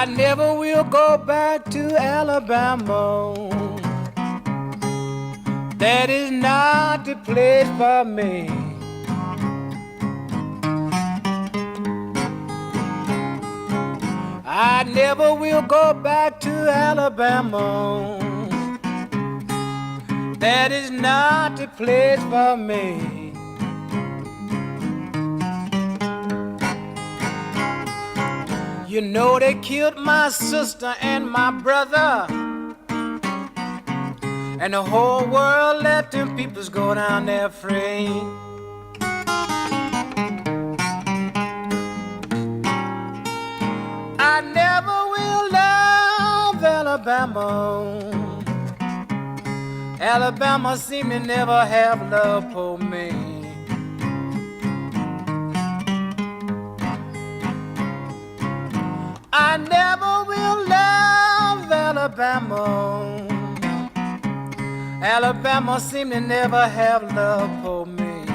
I never will go back to Alabama. That is not the place for me. I never will go back to Alabama. That is not the place for me. You know they killed my sister and my brother, and the whole world let them peoples go down there free. I never will love Alabama. Alabama seem to never have love for me. I never will love Alabama. Alabama seem to never have love for me.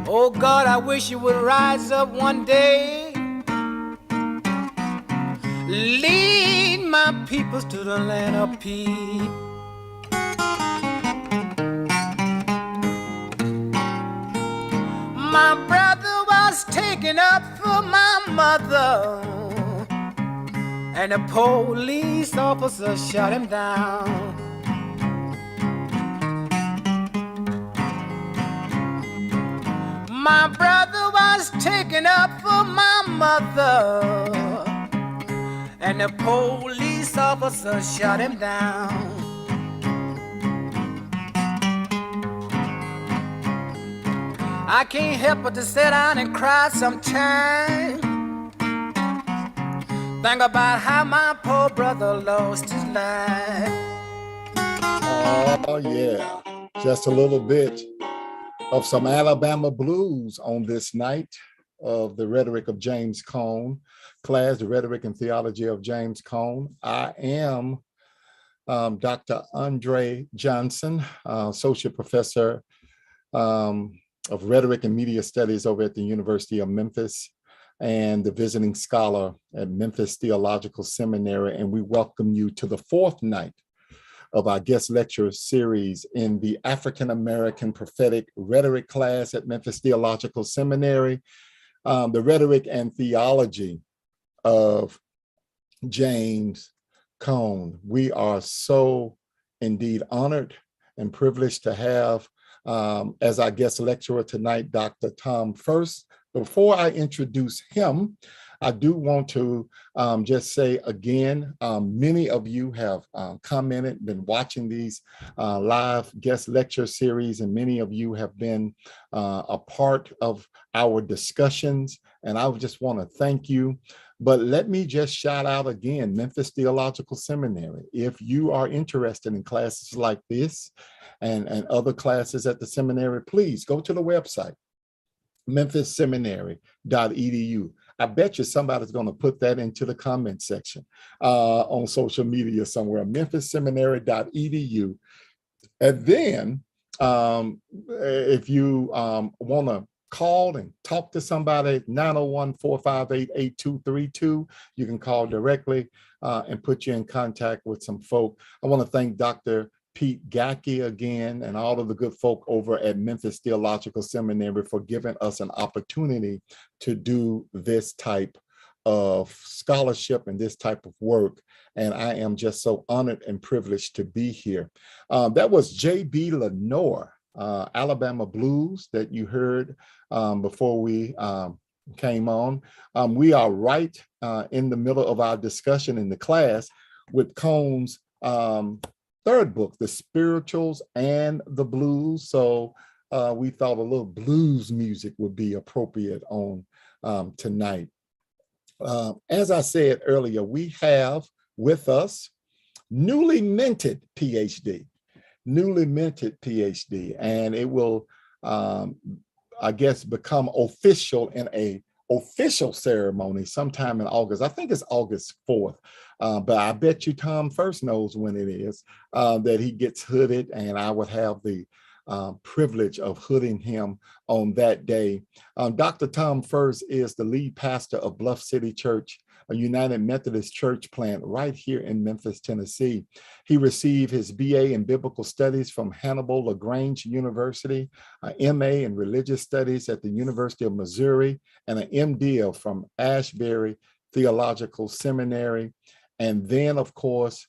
Oh God, I wish you would rise up one day, lead my peoples to the land of peace. My brother was taken up for my mother, and the police officer shot him down. My brother was taken up for my mother, and the police officer shot him down. I can't help but to sit down and cry sometime. Think about how my poor brother lost his life. Oh, yeah. Just a little bit of some Alabama blues on this night of the Rhetoric of James Cone class, the Rhetoric and Theology of James Cone. I am Dr. Andre Johnson, Associate Professor of Rhetoric and Media Studies over at the University of Memphis, and the visiting scholar at Memphis Theological Seminary. And we welcome you to the fourth night of our guest lecture series in the African American Prophetic Rhetoric class at Memphis Theological Seminary, the Rhetoric and Theology of James Cone. We are so indeed honored and privileged to have as our guest lecturer tonight, Dr. Tom Fuerst. Before I introduce him, I do want to just say again, many of you have commented, been watching these live guest lecture series, and many of you have been a part of our discussions, and I just want to thank you. But let me just shout out again, Memphis Theological Seminary. If you are interested in classes like this and other classes at the seminary, please go to the website, memphisseminary.edu. I bet you somebody's going to put that into the comment section on social media somewhere, memphisseminary.edu. And then if you want to call and talk to somebody, 901-458-8232. You can call directly and put you in contact with some folk. I want to thank Dr. Pete Gackey again and all of the good folk over at Memphis Theological Seminary for giving us an opportunity to do this type of scholarship and this type of work. And I am just so honored and privileged to be here. That was J.B. Lenore, Alabama Blues, that you heard before we came on. We are right in the middle of our discussion in the class with Cone's third book, The Spirituals and the Blues. So we thought a little blues music would be appropriate on tonight. As I said earlier, we have with us newly minted PhD, and it will, I guess, become official in a official ceremony sometime in August. I think it's August 4th, but I bet you Tom Fuerst knows when it is, that he gets hooded, and I would have the privilege of hooding him on that day. Dr. Tom Fuerst is the lead pastor of Bluff City Church, a United Methodist church plant right here in Memphis, Tennessee. He received his BA in Biblical Studies from Hannibal LaGrange University, an MA in Religious Studies at the University of Missouri, and an MDill from Ashbury Theological Seminary. And then, of course,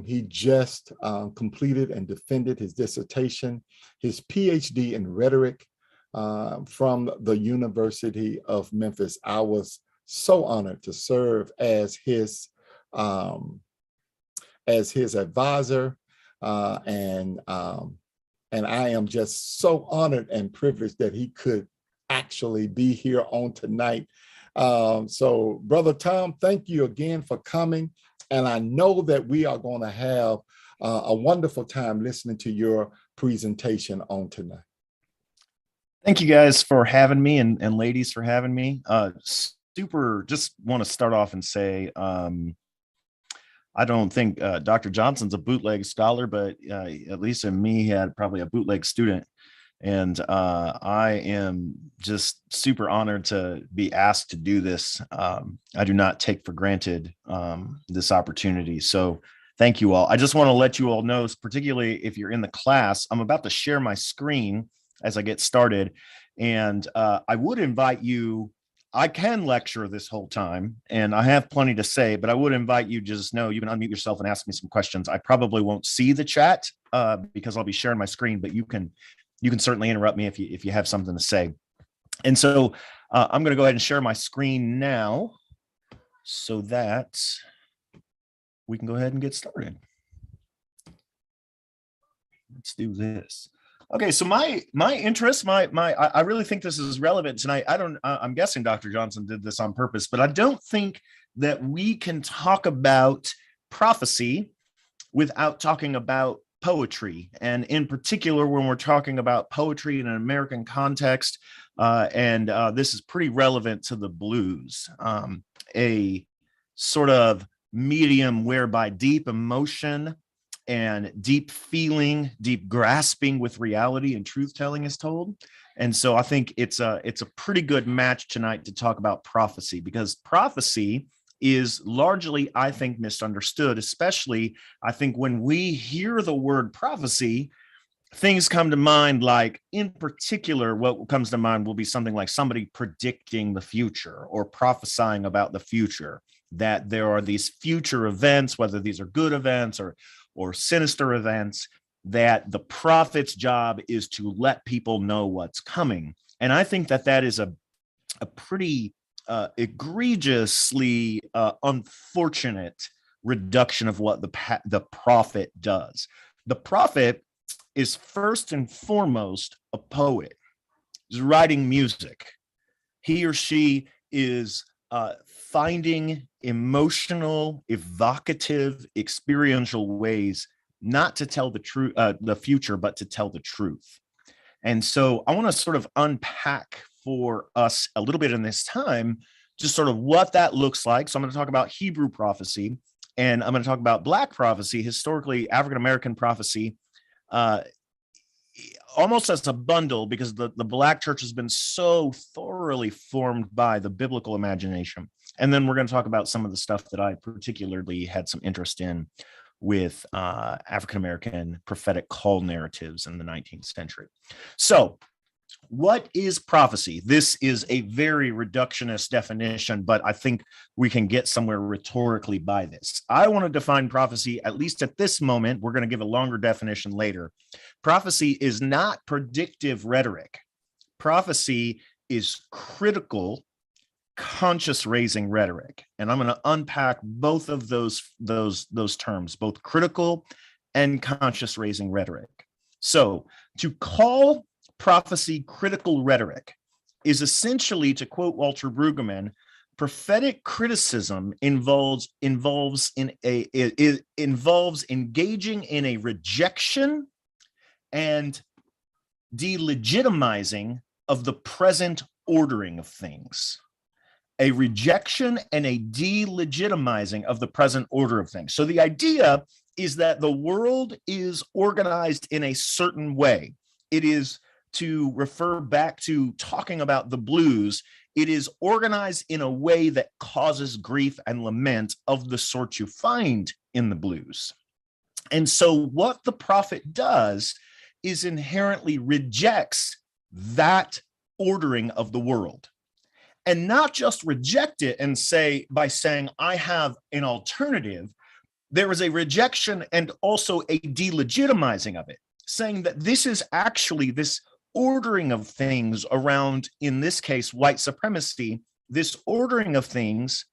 he just completed and defended his dissertation, his PhD in rhetoric from the University of Memphis. I was so honored to serve as his advisor, and I am just so honored and privileged that he could actually be here on tonight. So, Brother Tom, thank you again for coming. And I know that we are going to have a wonderful time listening to your presentation on tonight. Thank you guys for having me, and ladies for having me. Just want to start off and say, I don't think Dr. Johnson's a bootleg scholar, but at least in me, he had probably a bootleg student. And I am just super honored to be asked to do this. I do not take for granted this opportunity. So thank you all. I just want to let you all know, particularly if you're in the class, I'm about to share my screen as I get started. And I would invite you, I can lecture this whole time and I have plenty to say, but I would invite you, just know you can unmute yourself and ask me some questions. I probably won't see the chat because I'll be sharing my screen, but you can certainly interrupt me if you have something to say. And so I'm going to go ahead and share my screen now so that we can go ahead and get started. Let's do this. Okay, so my interest, I really think this is relevant tonight. I'm guessing Dr. Johnson did this on purpose, but I don't think that we can talk about prophecy without talking about poetry, and in particular when we're talking about poetry in an American context, and this is pretty relevant to the blues, a sort of medium whereby deep emotion and deep feeling, deep grasping with reality and truth telling is told. And so I think it's a pretty good match tonight to talk about prophecy, because prophecy is largely, I think, misunderstood, especially, I think, when we hear the word prophecy, things come to mind like, in particular, what comes to mind will be something like somebody predicting the future or prophesying about the future, that there are these future events, whether these are good events or sinister events, that the prophet's job is to let people know what's coming. And I think that is a pretty egregiously unfortunate reduction of what the prophet does. The prophet is first and foremost a poet. He's writing music. He or she is finding emotional, evocative, experiential ways not to tell the future, but to tell the truth. And so I want to sort of unpack for us a little bit in this time, just sort of what that looks like. So I'm going to talk about Hebrew prophecy, and I'm going to talk about Black prophecy, historically African-American prophecy, almost as a bundle, because the Black church has been so thoroughly formed by the biblical imagination. And then we're going to talk about some of the stuff that I particularly had some interest in with African-American prophetic call narratives in the 19th century. So what is prophecy? This is a very reductionist definition, but I think we can get somewhere rhetorically by this. I want to define prophecy, at least at this moment. We're going to give a longer definition later. Prophecy is not predictive rhetoric. Prophecy is critical, conscious-raising rhetoric. And I'm going to unpack both of those terms, both critical and conscious-raising rhetoric. So to call prophecy critical rhetoric is essentially, to quote Walter Brueggemann, prophetic criticism involves engaging in a rejection and delegitimizing of the present ordering of things. A rejection and a delegitimizing of the present order of things. So the idea is that the world is organized in a certain way. It is, to refer back to talking about the blues, it is organized in a way that causes grief and lament of the sort you find in the blues. And so what the prophet does is inherently rejects that ordering of the world. And not just reject it and say, by saying, I have an alternative, there is a rejection and also a delegitimizing of it, saying that this is actually, this ordering of things around, in this case, white supremacy, this ordering of things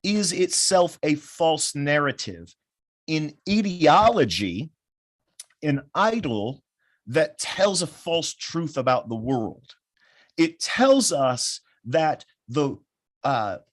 is itself a false narrative, in ideology, an idol that tells a false truth about the world. It tells us that the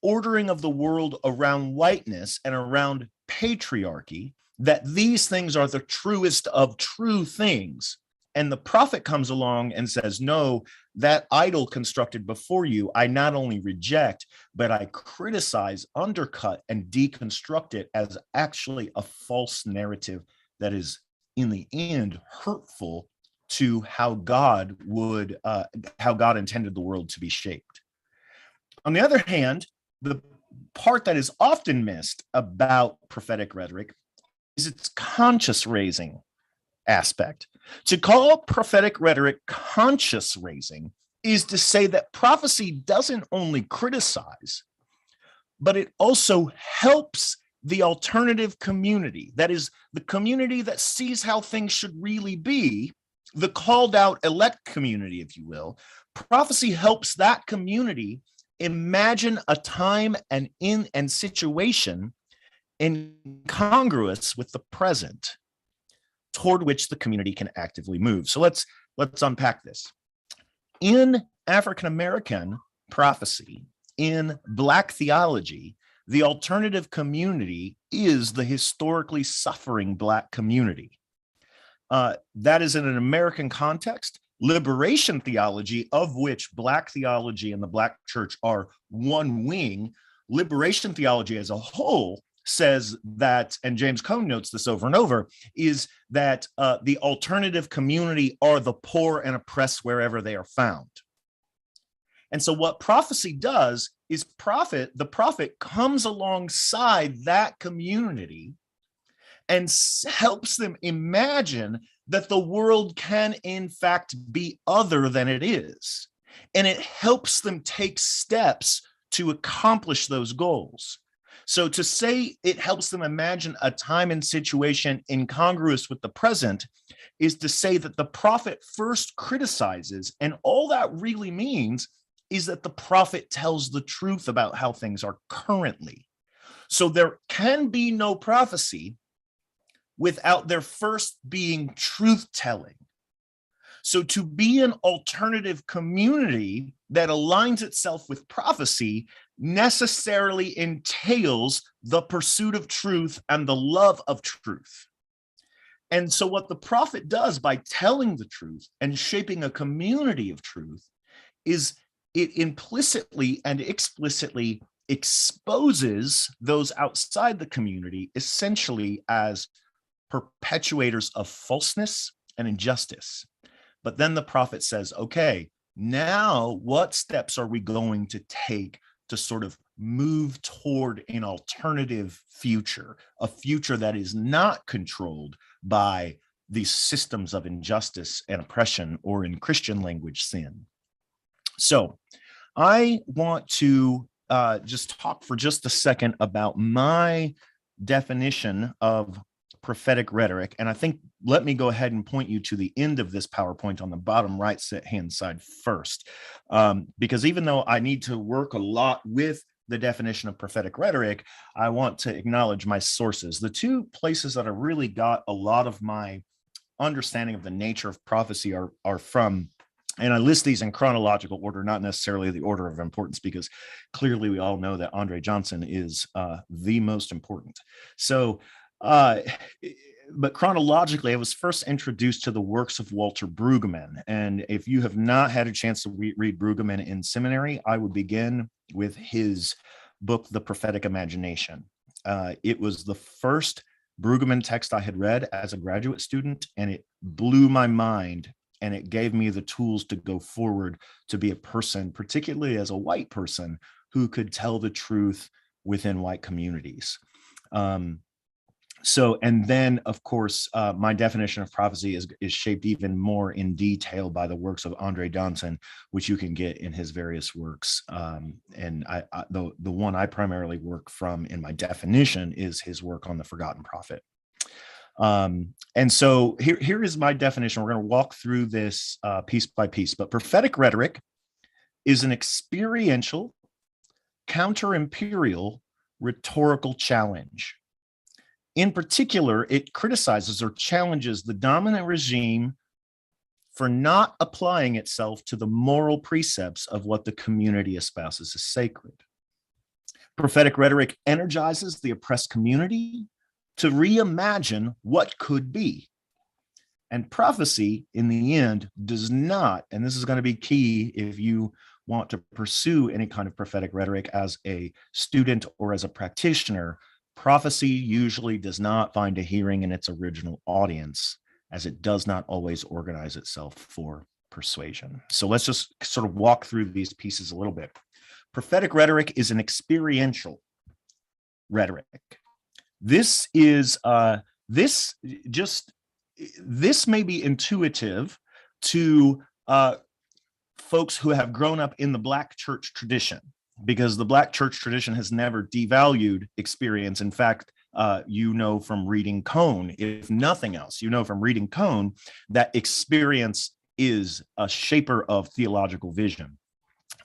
ordering of the world around whiteness and around patriarchy, that these things are the truest of true things. And the prophet comes along and says, no, that idol constructed before you, I not only reject, but I criticize, undercut, and deconstruct it as actually a false narrative that is, in the end, hurtful to how God would, how God intended the world to be shaped. On the other hand, the part that is often missed about prophetic rhetoric is its conscious raising aspect. To call prophetic rhetoric conscious raising is to say that prophecy doesn't only criticize, but it also helps the alternative community. That is, the community that sees how things should really be, the called out elect community, if you will. Prophecy helps that community imagine a time and situation incongruous with the present, toward which the community can actively move. So let's unpack this. In African American prophecy, in Black theology, the alternative community is the historically suffering Black community. That is in an American context. Liberation theology, of which Black theology and the Black church are one wing, liberation theology as a whole says that, and James Cone notes this over and over, is that the alternative community are the poor and oppressed wherever they are found. And so what prophecy does is the prophet comes alongside that community and helps them imagine that the world can in fact be other than it is. And it helps them take steps to accomplish those goals. So to say it helps them imagine a time and situation incongruous with the present is to say that the prophet first criticizes, and all that really means is that the prophet tells the truth about how things are currently. So there can be no prophecy without there first being truth-telling. So to be an alternative community that aligns itself with prophecy necessarily entails the pursuit of truth and the love of truth. And so what the prophet does by telling the truth and shaping a community of truth is it implicitly and explicitly exposes those outside the community essentially as perpetuators of falseness and injustice. But then the prophet says, okay, now what steps are we going to take to sort of move toward an alternative future, a future that is not controlled by these systems of injustice and oppression, or in Christian language, sin. So I want to just talk for just a second about my definition of prophetic rhetoric. And I think, let me go ahead and point you to the end of this PowerPoint on the bottom right hand side first, because even though I need to work a lot with the definition of prophetic rhetoric, I want to acknowledge my sources. The two places that I really got a lot of my understanding of the nature of prophecy are from, and I list these in chronological order, not necessarily the order of importance, because clearly we all know that Andre Johnson is the most important. So, but chronologically, I was first introduced to the works of Walter Brueggemann. And if you have not had a chance to read Brueggemann in seminary, I would begin with his book, The Prophetic Imagination. It was the first Brueggemann text I had read as a graduate student, and it blew my mind, and it gave me the tools to go forward to be a person, particularly as a white person, who could tell the truth within white communities. And then, of course, my definition of prophecy is shaped even more in detail by the works of Andre Johnson, which you can get in his various works. And the one I primarily work from in my definition is his work on the forgotten prophet. And so here is my definition. We're going to walk through this piece by piece, but prophetic rhetoric is an experiential, counter-imperial, rhetorical challenge. In particular, it criticizes or challenges the dominant regime for not applying itself to the moral precepts of what the community espouses as sacred. Prophetic rhetoric energizes the oppressed community to reimagine what could be. And prophecy, in the end, does not, and this is going to be key if you want to pursue any kind of prophetic rhetoric as a student or as a practitioner, prophecy usually does not find a hearing in its original audience, as it does not always organize itself for persuasion. So let's just sort of walk through these pieces a little bit. Prophetic rhetoric is an experiential rhetoric. This may be intuitive to folks who have grown up in the Black church tradition, because the Black church tradition has never devalued experience. In fact, from reading Cone, if nothing else, from reading Cone, that experience is a shaper of theological vision.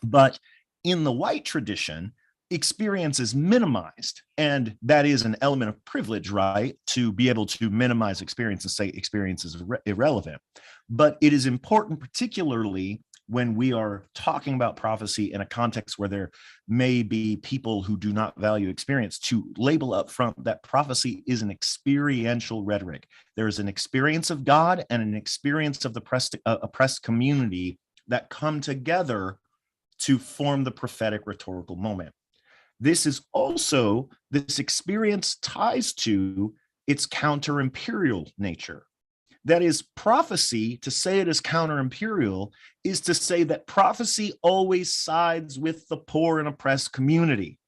But in the white tradition, experience is minimized, and that is an element of privilege, right? To be able to minimize experience and say experience is irrelevant. But it is important, particularly when we are talking about prophecy in a context where there may be people who do not value experience, to label up front that prophecy is an experiential rhetoric. There is an experience of God and an experience of the oppressed community that come together to form the prophetic rhetorical moment. This experience ties to its counter-imperial nature. That is, prophecy, to say it is counter-imperial, is to say that prophecy always sides with the poor and oppressed community.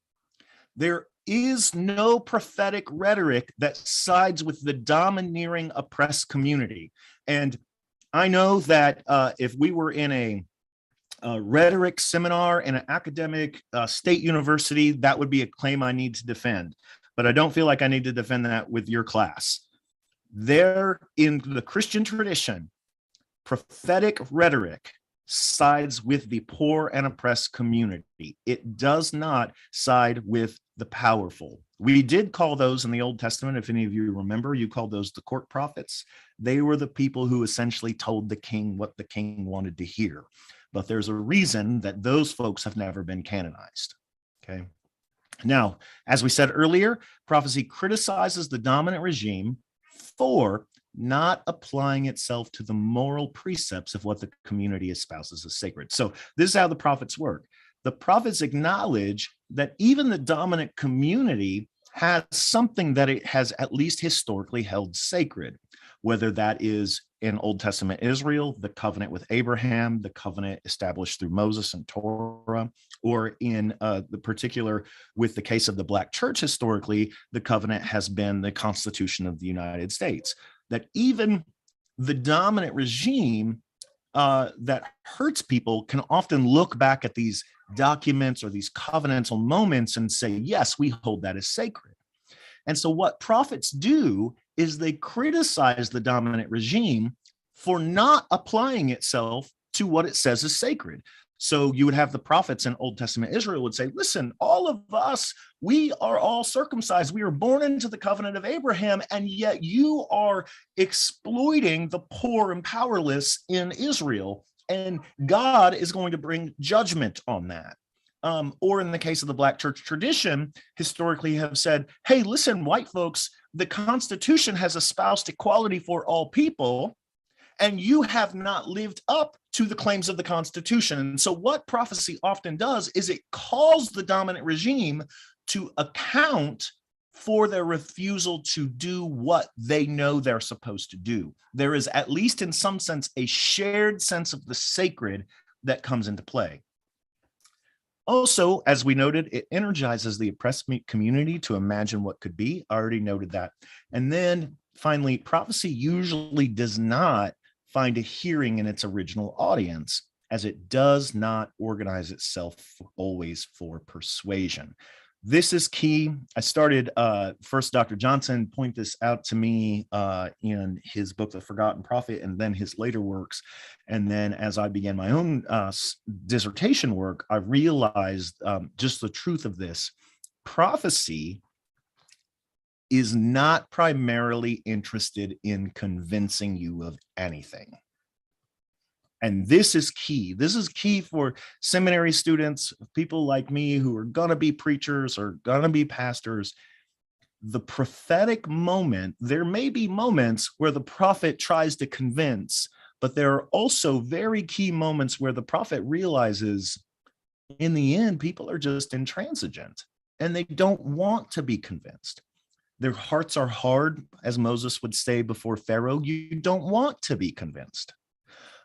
There is no prophetic rhetoric that sides with the domineering oppressed community. And I know that if we were in a rhetoric seminar in an academic state university, that would be a claim I need to defend. But I don't feel like I need to defend that with your class. There, in the Christian tradition, prophetic rhetoric sides with the poor and oppressed community. It does not side with the powerful. We did call those in the Old Testament, if any of you remember, you called those the court prophets. They were the people who essentially told the king what the king wanted to hear. But there's a reason that those folks have never been canonized. Okay. Now, as we said earlier, prophecy criticizes the dominant regime for not applying itself to the moral precepts of what the community espouses as sacred. So this is how the prophets work. The prophets acknowledge that even the dominant community has something that it has at least historically held sacred, whether that is in Old Testament Israel, the covenant with Abraham, the covenant established through Moses and Torah, or in the particular with the case of the Black church historically, the covenant has been the Constitution of the United States. That even the dominant regime that hurts people can often look back at these documents or these covenantal moments and say, yes, we hold that as sacred. And so what prophets do is they criticize the dominant regime for not applying itself to what it says is sacred. So you would have the prophets in Old Testament Israel would say, listen, all of us, we are all circumcised. We are born into the covenant of Abraham, and yet you are exploiting the poor and powerless in Israel, and God is going to bring judgment on that. Or in the case of the Black church tradition, historically have said, hey, listen, white folks, the Constitution has espoused equality for all people, and you have not lived up to the claims of the Constitution. And so what prophecy often does is it calls the dominant regime to account for their refusal to do what they know they're supposed to do. There is, at least in some sense, a shared sense of the sacred that comes into play. Also, as we noted, it energizes the oppressed community to imagine what could be. I already noted that. And then finally, prophecy usually does not find a hearing in its original audience, as it does not organize itself always for persuasion. This is key. I started, first Dr. Johnson point this out to me in his book, The Forgotten Prophet, and then his later works. And then as I began my own dissertation work, I realized just the truth of this. Prophecy is not primarily interested in convincing you of anything. And this is key. This is key for seminary students, people like me who are going to be preachers or going to be pastors. The prophetic moment, there may be moments where the prophet tries to convince, but there are also very key moments where the prophet realizes in the end, people are just intransigent and they don't want to be convinced. Their hearts are hard, as Moses would say before Pharaoh. You don't want to be convinced.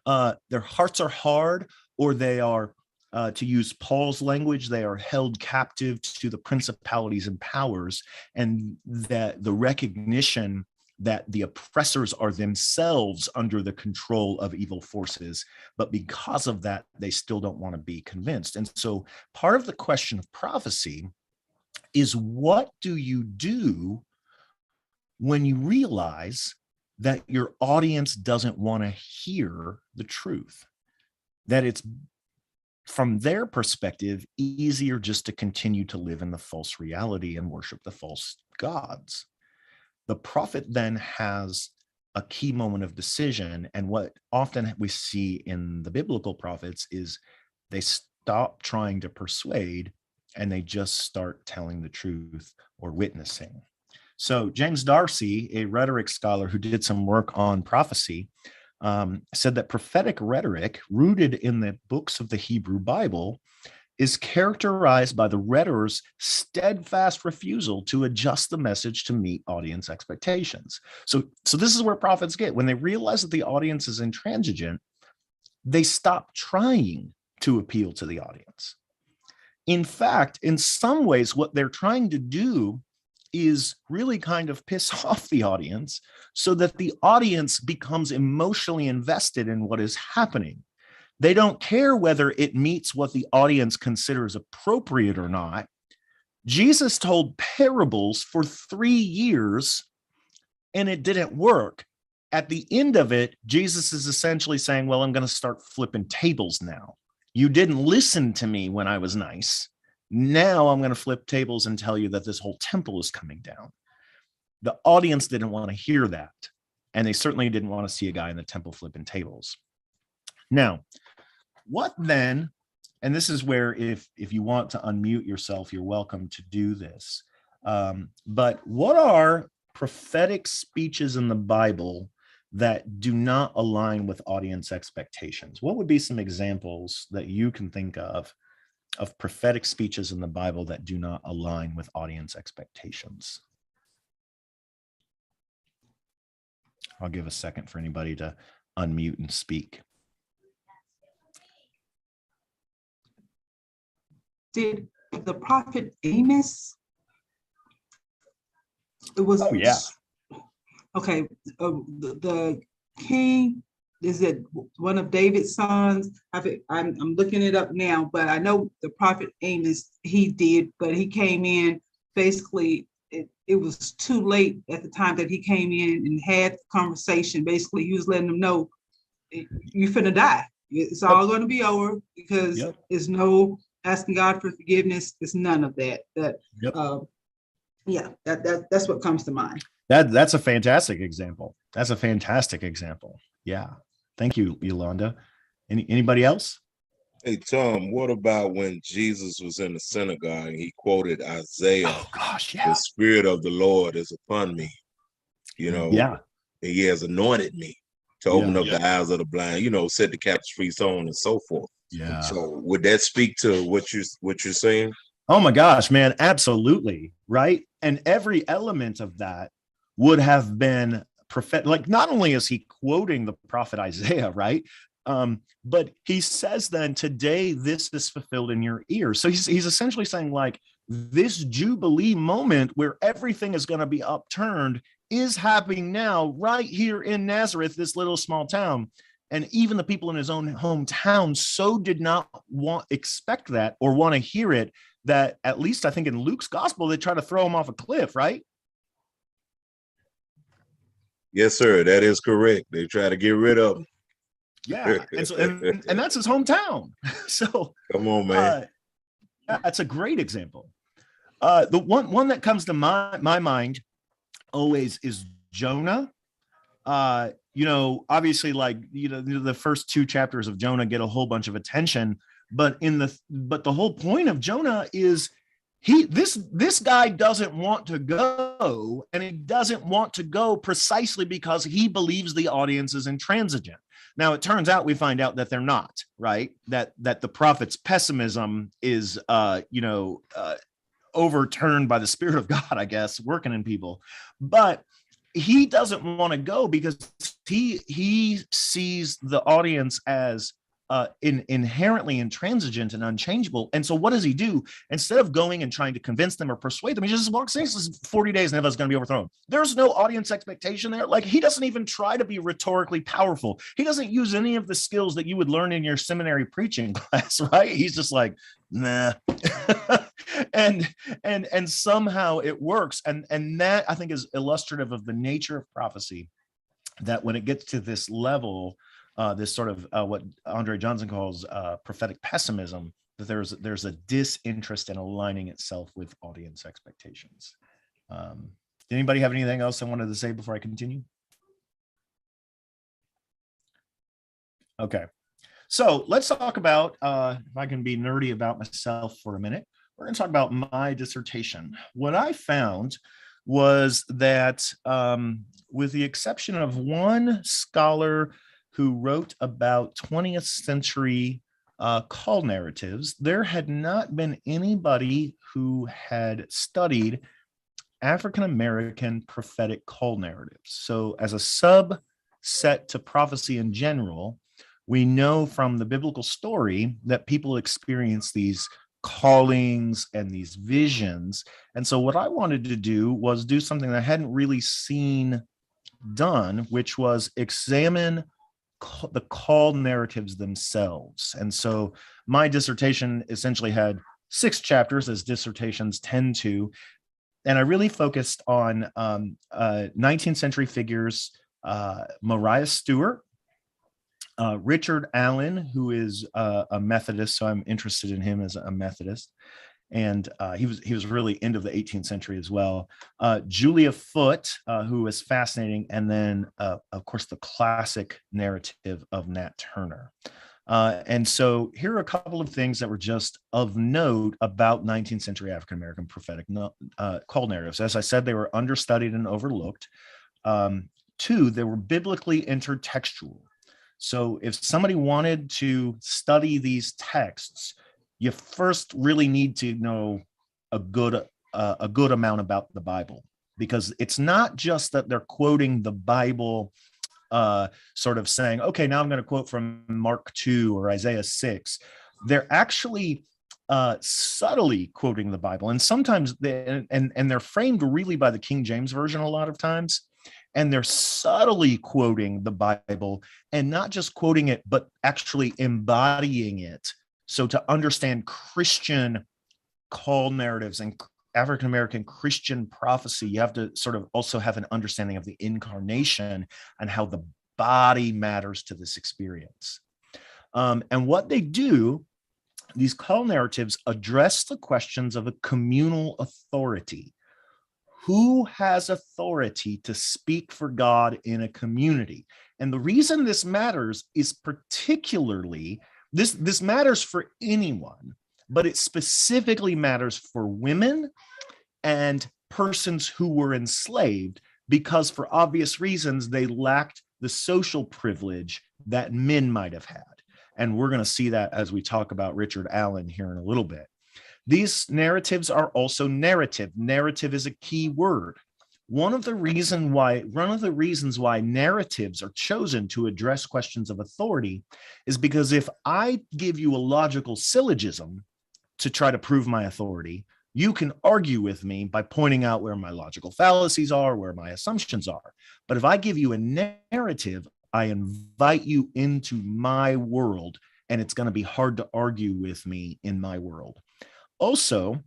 Their hearts are hard, or they are, to use Paul's language, they are held captive to the principalities and powers, and that the recognition that the oppressors are themselves under the control of evil forces, but because of that, they still don't want to be convinced. And so part of the question of prophecy is, what do you do when you realize that your audience doesn't want to hear the truth, that it's, from their perspective, easier just to continue to live in the false reality and worship the false gods? The prophet then has a key moment of decision. And what often we see in the biblical prophets is they stop trying to persuade and they just start telling the truth or witnessing. So James Darcy, a rhetoric scholar who did some work on prophecy, said that prophetic rhetoric, rooted in the books of the Hebrew Bible, is characterized by the rhetor's steadfast refusal to adjust the message to meet audience expectations. So this is where prophets get. When they realize that the audience is intransigent, they stop trying to appeal to the audience. In fact, in some ways, what they're trying to do is really kind of piss off the audience so that the audience becomes emotionally invested in what is happening. They don't care whether it meets what the audience considers appropriate or not. Jesus told parables for 3 years and it didn't work. At the end of it, Jesus is essentially saying, well, I'm going to start flipping tables now. You didn't listen to me when I was nice. Now I'm going to flip tables and tell you that this whole temple is coming down. The audience didn't want to hear that. And they certainly didn't want to see a guy in the temple flipping tables. Now, what then, and this is where if you want to unmute yourself, you're welcome to do this. But what are prophetic speeches in the Bible that do not align with audience expectations? What would be some examples that you can think of prophetic speeches in the Bible that do not align with audience expectations? I'll give a second for anybody to unmute and speak. Did the prophet Amos? It was. Oh, yeah. Okay, the king, is it one of David's sons? I'm looking it up now, but I know the prophet Amos, he did, but he came in, basically, it was too late at the time that he came in and had the conversation. Basically, he was letting them know, you're finna die. It's all going to be over, because there's no asking God for forgiveness. It's none of that. That's what comes to mind. That's a fantastic example. That's a fantastic example. Yeah. Thank you, Yolanda. Anybody else? Hey, Tom, what about when Jesus was in the synagogue and he quoted Isaiah? Oh, gosh, yeah. The Spirit of the Lord is upon me, Yeah. And he has anointed me to open up the eyes of the blind, set the captives free, so on and so forth. Yeah. So would that speak to what you're saying? Oh my gosh, man, absolutely. Right. And every element of that would have been prophetic. Like, not only is he quoting the prophet Isaiah, right? But he says then, today this is fulfilled in your ears. So he's essentially saying, like, this Jubilee moment where everything is going to be upturned is happening now, right here in Nazareth, this little small town. And even the people in his own hometown so did not expect that or want to hear it, that at least I think in Luke's gospel, they try to throw him off a cliff, right? Yes, sir. That is correct. They try to get rid of him. Yeah. And that's his hometown. So come on, man. Yeah, that's a great example. The one that comes to my mind always is Jonah. Obviously, like, the first 2 chapters of Jonah get a whole bunch of attention, but the whole point of Jonah is this guy doesn't want to go, and he doesn't want to go precisely because he believes the audience is intransigent. Now, it turns out, we find out that they're not, right? That the prophet's pessimism is overturned by the Spirit of God, I guess, working in people. But he doesn't want to go because he sees the audience as inherently intransigent and unchangeable. And so what does he do? Instead of going and trying to convince them or persuade them, he just walks in, says 40 days and Nineveh's going to be overthrown. There's no audience expectation there. Like, he doesn't even try to be rhetorically powerful. He doesn't use any of the skills that you would learn in your seminary preaching class, right? He's just like, nah. and somehow it works. And that, I think, is illustrative of the nature of prophecy, that when it gets to this level, this sort of what Andre Johnson calls prophetic pessimism, that there's a disinterest in aligning itself with audience expectations. Did anybody have anything else I wanted to say before I continue? Okay, so let's talk about, if I can be nerdy about myself for a minute, we're going to talk about my dissertation. What I found was that with the exception of one scholar who wrote about 20th century call narratives, there had not been anybody who had studied African-American prophetic call narratives. So as a subset to prophecy in general, we know from the biblical story that people experience these callings and these visions. And so what I wanted to do was do something that I hadn't really seen done, which was examine the call narratives themselves. And so my dissertation essentially had 6 chapters, as dissertations tend to, and I really focused on 19th century figures, Mariah Stewart, Richard Allen, who is a Methodist, so I'm interested in him as a Methodist, and he was really into the 18th century as well. Julia Foote, who was fascinating, and then of course the classic narrative of Nat Turner. And so here are a couple of things that were just of note about 19th century African American prophetic call narratives. As I said, they were understudied and overlooked. 2, they were biblically intertextual. So if somebody wanted to study these texts, you first really need to know a good amount about the Bible, because it's not just that they're quoting the Bible, sort of saying, okay, now I'm going to quote from Mark 2 or Isaiah 6. They're actually subtly quoting the Bible, and sometimes they're framed really by the King James Version a lot of times. And they're subtly quoting the Bible, and not just quoting it, but actually embodying it. So to understand Christian call narratives and African-American Christian prophecy, you have to sort of also have an understanding of the incarnation and how the body matters to this experience. And what they do, these call narratives address the questions of a communal authority. Who has authority to speak for God in a community? And the reason this matters is particularly, this matters for anyone, but it specifically matters for women and persons who were enslaved, because for obvious reasons, they lacked the social privilege that men might have had. And we're going to see that as we talk about Richard Allen here in a little bit. These narratives are also narrative. Narrative is a key word. One of the reasons why narratives are chosen to address questions of authority is because if I give you a logical syllogism to try to prove my authority, you can argue with me by pointing out where my logical fallacies are, where my assumptions are. But if I give you a narrative, I invite you into my world, and it's going to be hard to argue with me in my world. Also,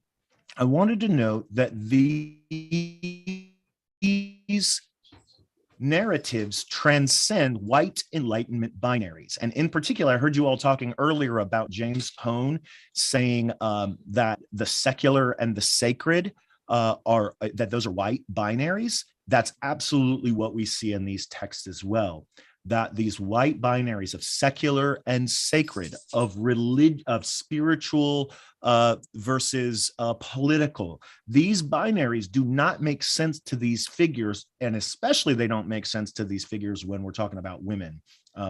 I wanted to note that these narratives transcend white Enlightenment binaries. And in particular, I heard you all talking earlier about James Cone saying that the secular and the sacred that those are white binaries. That's absolutely what we see in these texts as well. That these white binaries of secular and sacred, of religion, of spiritual versus political, these binaries do not make sense to these figures, and especially they don't make sense to these figures when we're talking about women,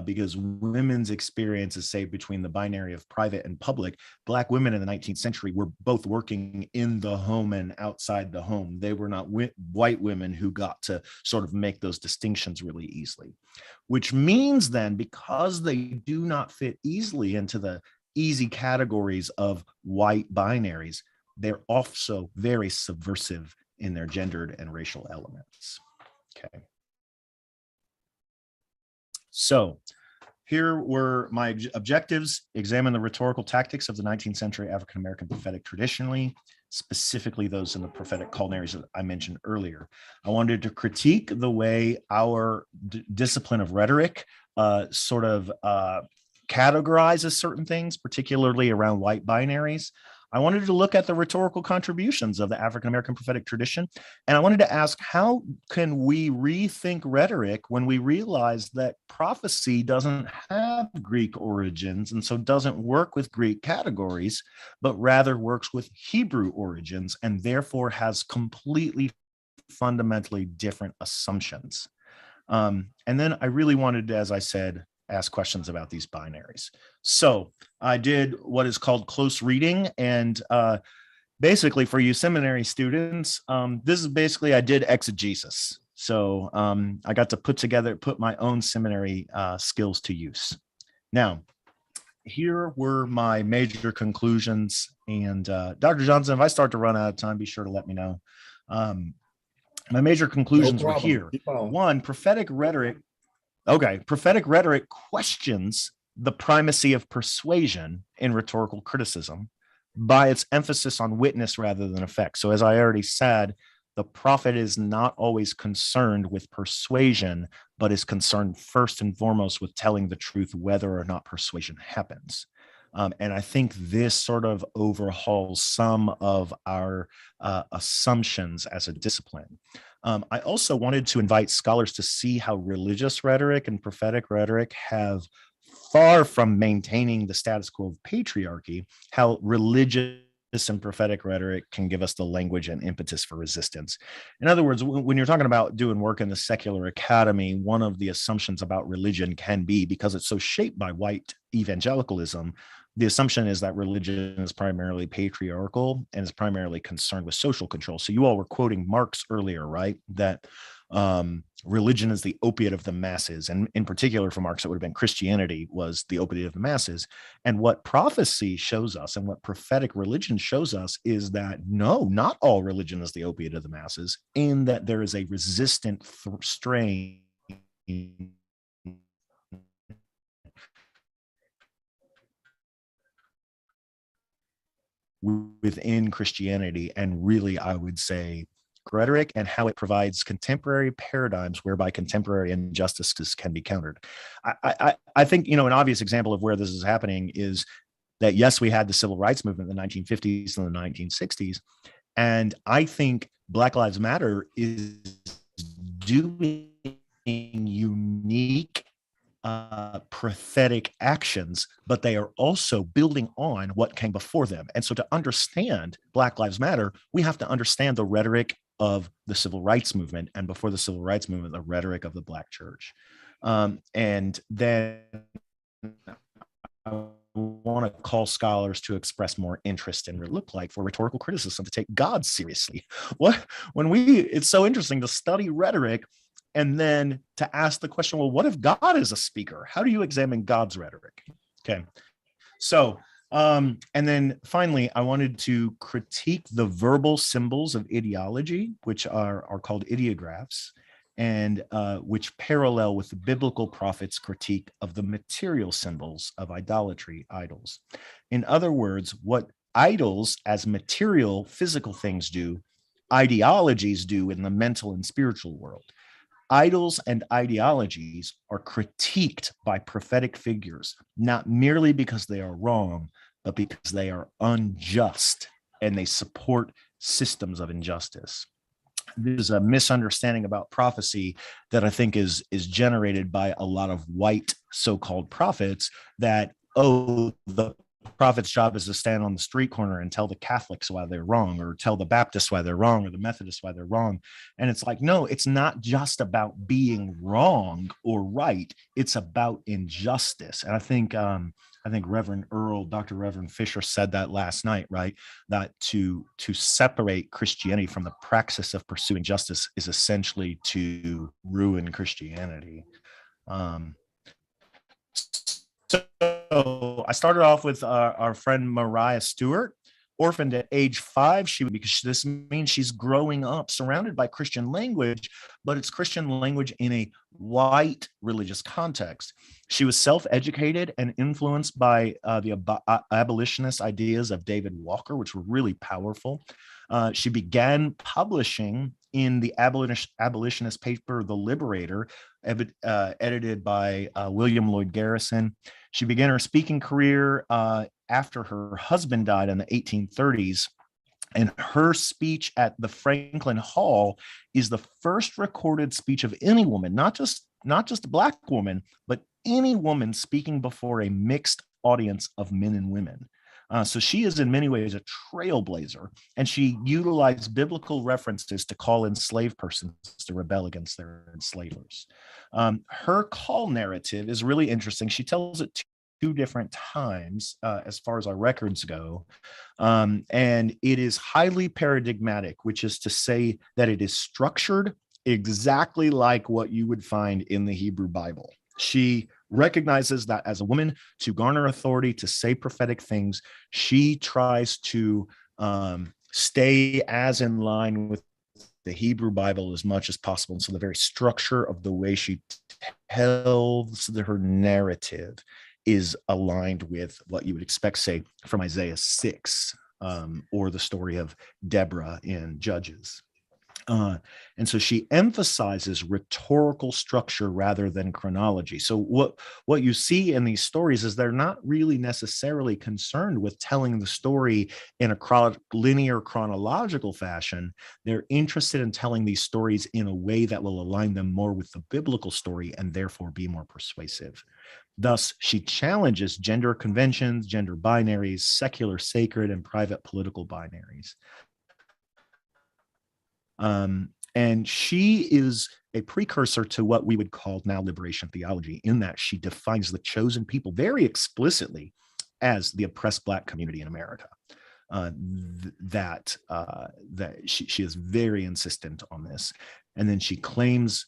because women's experience is, say, between the binary of private and public. Black women in the 19th century were both working in the home and outside the home. They were not white women who got to sort of make those distinctions really easily, which means then, because they do not fit easily into the easy categories of white binaries, they're also very subversive in their gendered and racial elements. Okay. So here were my objectives: examine the rhetorical tactics of the 19th century African-American prophetic traditionally, specifically those in the prophetic culminaries that I mentioned earlier. I wanted to critique the way our discipline of rhetoric categorizes certain things, particularly around white binaries. I wanted to look at the rhetorical contributions of the African-American prophetic tradition. And I wanted to ask, how can we rethink rhetoric when we realize that prophecy doesn't have Greek origins and so doesn't work with Greek categories, but rather works with Hebrew origins and therefore has completely fundamentally different assumptions. And then I really wanted to, as I said, ask questions about these binaries. So I did what is called close reading. And basically for you seminary students, this is basically, I did exegesis. So I got to put my own seminary skills to use. Now, here were my major conclusions. And Dr. Johnson, if I start to run out of time, be sure to let me know. My major conclusions were here. One, prophetic rhetoric. Okay, prophetic rhetoric questions the primacy of persuasion in rhetorical criticism by its emphasis on witness rather than effect. So as I already said, the prophet is not always concerned with persuasion, but is concerned first and foremost with telling the truth, whether or not persuasion happens. And I think this sort of overhauls some of our assumptions as a discipline. I also wanted to invite scholars to see how religious rhetoric and prophetic rhetoric have, far from maintaining the status quo of patriarchy, how religious and prophetic rhetoric can give us the language and impetus for resistance. In other words, when you're talking about doing work in the secular academy, one of the assumptions about religion can be, because it's so shaped by white evangelicalism, the assumption is that religion is primarily patriarchal and is primarily concerned with social control. So you all were quoting Marx earlier, right? That religion is the opiate of the masses. And in particular for Marx, it would have been Christianity was the opiate of the masses. And what prophecy shows us and what prophetic religion shows us is that no, not all religion is the opiate of the masses, and that there is a resistant strain within Christianity, and really, I would say, rhetoric, and how it provides contemporary paradigms whereby contemporary injustices can be countered. I think, an obvious example of where this is happening is that, yes, we had the civil rights movement in the 1950s and the 1960s, and I think Black Lives Matter is doing unique prophetic actions, but they are also building on what came before them. And so to understand Black Lives Matter, we have to understand the rhetoric of the civil rights movement, and before the civil rights movement, the rhetoric of the Black church. And then I want to call scholars to express more interest in what it looked like for rhetorical criticism to take God seriously. It's so interesting to study rhetoric and then to ask the question, well, what if God is a speaker? How do you examine God's rhetoric? Okay. So, and then finally, I wanted to critique the verbal symbols of ideology, which are called ideographs, and which parallel with the biblical prophets' critique of the material symbols of idolatry, idols. In other words, what idols as material, physical things do, ideologies do in the mental and spiritual world. Idols and ideologies are critiqued by prophetic figures, not merely because they are wrong, but because they are unjust and they support systems of injustice. There's a misunderstanding about prophecy that I think is generated by a lot of white so-called prophets that, oh, the prophet's job is to stand on the street corner and tell the Catholics why they're wrong, or tell the Baptists why they're wrong, or the Methodists why they're wrong. And it's like, no, it's not just about being wrong or right. It's about injustice. And I think Dr. Reverend Fisher said that last night, right? That to separate Christianity from the praxis of pursuing justice is essentially to ruin Christianity. So I started off with our friend Mariah Stewart, orphaned at age 5. Because this means she's growing up surrounded by Christian language, but it's Christian language in a white religious context. She was self-educated and influenced by the abolitionist ideas of David Walker, which were really powerful. She began publishing in the abolitionist paper, The Liberator, edited by William Lloyd Garrison. She began her speaking career after her husband died in the 1830s. And her speech at the Franklin Hall is the first recorded speech of any woman, not just a Black woman, but any woman speaking before a mixed audience of men and women. So she is in many ways a trailblazer, and she utilized biblical references to call enslaved persons to rebel against their enslavers. Her call narrative is really interesting. She tells it 2 different times as far as our records go. And it is highly paradigmatic, which is to say that it is structured exactly like what you would find in the Hebrew Bible. She recognizes that as a woman, to garner authority to say prophetic things, she tries to stay as in line with the Hebrew Bible as much as possible. And so the very structure of the way she tells her narrative is aligned with what you would expect, say, from Isaiah 6 or the story of Deborah in Judges. And so she emphasizes rhetorical structure rather than chronology. So what you see in these stories is they're not really necessarily concerned with telling the story in a linear chronological fashion. They're interested in telling these stories in a way that will align them more with the biblical story and therefore be more persuasive. Thus, she challenges gender conventions, gender binaries, secular, sacred, and private political binaries. And she is a precursor to what we would call now liberation theology, in that she defines the chosen people very explicitly as the oppressed Black community in America. That she is very insistent on this. And then she claims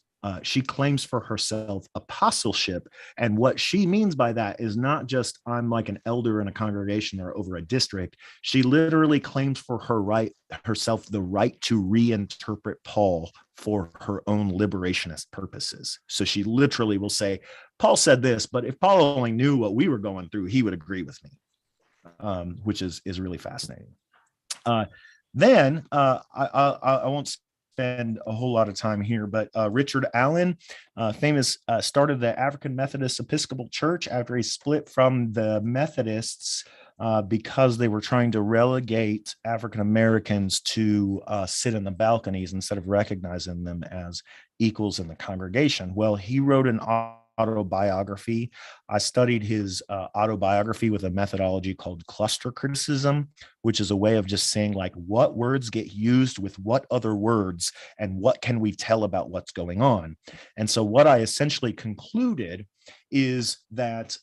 for herself apostleship. And what she means by that is not just I'm like an elder in a congregation or over a district. She literally claims for herself the right to reinterpret Paul for her own liberationist purposes. So she literally will say, Paul said this, but if Paul only knew what we were going through, he would agree with me, which is really fascinating. Then I won't spend a whole lot of time here, but Richard Allen, started the African Methodist Episcopal Church after he split from the Methodists because they were trying to relegate African Americans to sit in the balconies instead of recognizing them as equals in the congregation. Well, he wrote an autobiography. I studied his autobiography with a methodology called cluster criticism, which is a way of just saying, like, what words get used with what other words and what can we tell about what's going on. And so what I essentially concluded is that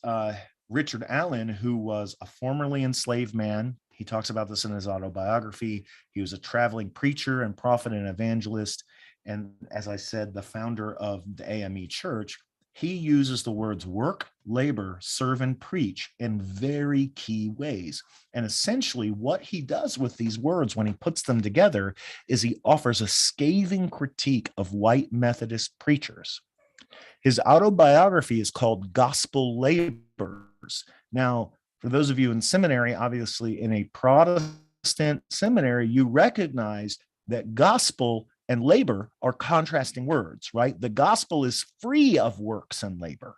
Richard Allen, who was a formerly enslaved man. He talks about this in his autobiography. He was a traveling preacher and prophet and evangelist. And as I said, the founder of the AME Church. He uses the words work, labor, serve, and preach in very key ways. And essentially what he does with these words when he puts them together is he offers a scathing critique of white Methodist preachers. His autobiography is called Gospel Labors. Now, for those of you in seminary, obviously in a Protestant seminary, you recognize that gospel and labor are contrasting words, right? The gospel is free of works and labor,